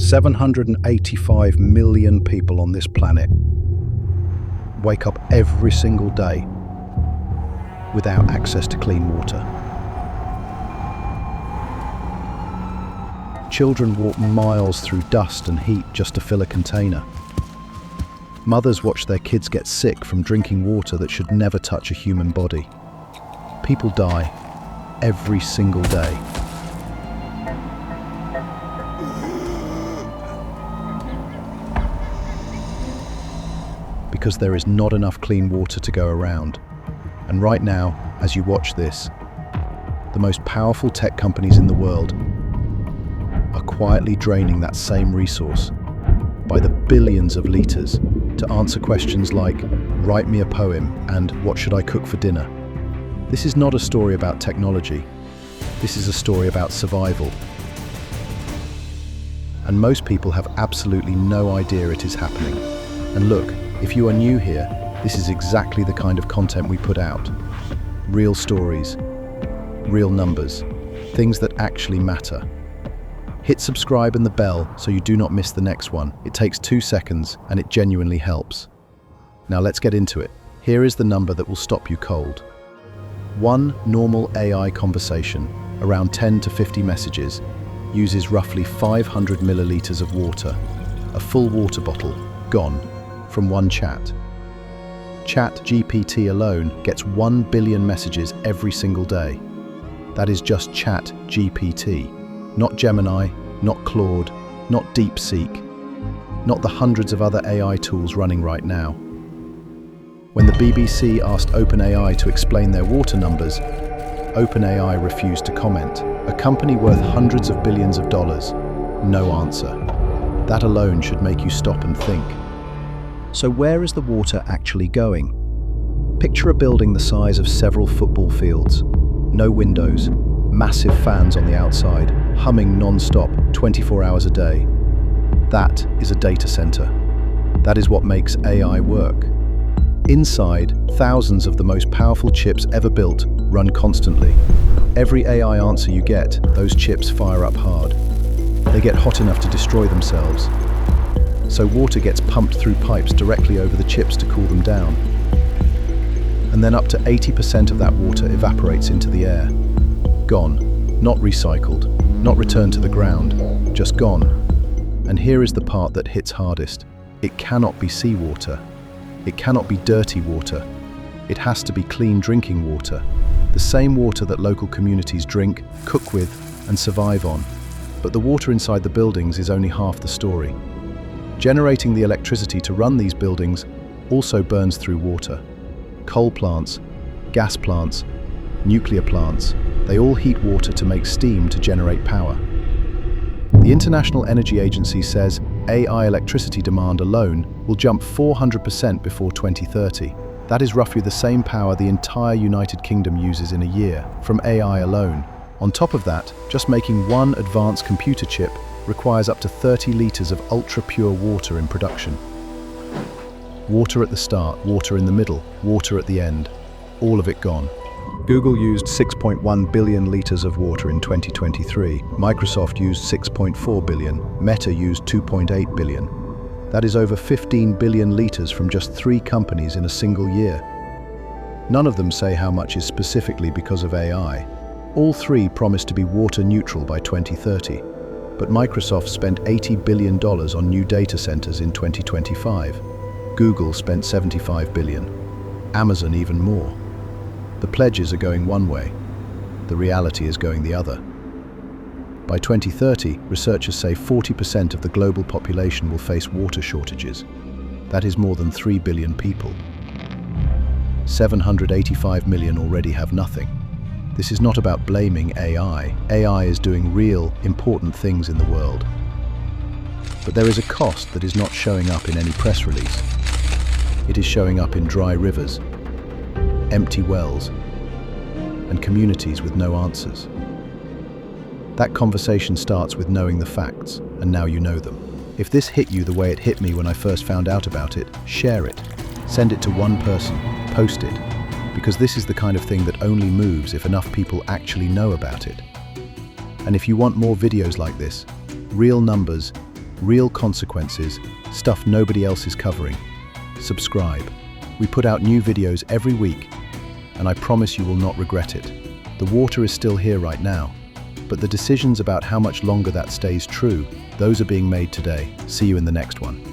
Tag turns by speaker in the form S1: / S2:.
S1: 785 million people on this planet wake up every single day without access to clean water. Children walk miles through dust and heat just to fill a container. Mothers watch their kids get sick from drinking water that should never touch a human body. People die every single day. Because there is not enough clean water to go around. And right now, as you watch this, the most powerful tech companies in the world are quietly draining that same resource by the billions of litres to answer questions like, write me a poem and what should I cook for dinner? This is not a story about technology. This is a story about survival. And most people have absolutely no idea it is happening. And look, if you are new here, this is exactly the kind of content we put out. Real stories, real numbers, things that actually matter. Hit subscribe and the bell so you do not miss the next one. It takes 2 seconds and it genuinely helps. Now let's get into it. Here is the number that will stop you cold. One normal AI conversation, around 10 to 50 messages, uses roughly 500 milliliters of water. A full water bottle, gone, from one chat. ChatGPT alone gets 1 billion messages every single day. That is just ChatGPT. Not Gemini, not Claude, not DeepSeek, not the hundreds of other AI tools running right now. When the BBC asked OpenAI to explain their water numbers, OpenAI refused to comment. A company worth hundreds of billions of dollars, no answer. That alone should make you stop and think. So where is the water actually going? Picture a building the size of several football fields. No windows, massive fans on the outside, humming non-stop 24 hours a day. That is a data center. That is what makes AI work. Inside, thousands of the most powerful chips ever built run constantly. Every AI answer you get, those chips fire up hard. They get hot enough to destroy themselves. So water gets pumped through pipes directly over the chips to cool them down. And then up to 80% of that water evaporates into the air. Gone, not recycled, not returned to the ground, just gone. And here is the part that hits hardest. It cannot be seawater. It cannot be dirty water. It has to be clean drinking water. The same water that local communities drink, cook with, and survive on. But the water inside the buildings is only half the story. Generating the electricity to run these buildings also burns through water. Coal plants, gas plants, nuclear plants, they all heat water to make steam to generate power. The International Energy Agency says AI electricity demand alone will jump 400% before 2030. That is roughly the same power the entire United Kingdom uses in a year from AI alone. On top of that, just making one advanced computer chip requires up to 30 litres of ultra-pure water in production. Water at the start, water in the middle, water at the end, all of it gone. Google used 6.1 billion litres of water in 2023. Microsoft used 6.4 billion. Meta used 2.8 billion. That is over 15 billion litres from just 3 companies in a single year. None of them say how much is specifically because of AI. All 3 promise to be water neutral by 2030. But Microsoft spent $80 billion on new data centers in 2025. Google spent $75 billion. Amazon even more. The pledges are going one way. The reality is going the other. By 2030, researchers say 40% of the global population will face water shortages. That is more than 3 billion people. 785 million already have nothing. This is not about blaming AI. AI is doing real, important things in the world. But there is a cost that is not showing up in any press release. It is showing up in dry rivers, empty wells, and communities with no answers. That conversation starts with knowing the facts, and now you know them. If this hit you the way it hit me when I first found out about it, share it. Send it to one person, post it, because this is the kind of thing that only moves if enough people actually know about it. And if you want more videos like this, real numbers, Real consequences, stuff nobody else is covering. Subscribe. We put out new videos every week, and I promise you will not regret it. The water is still here right now, but the decisions about how much longer that stays true, those are being made today. See you in the next one.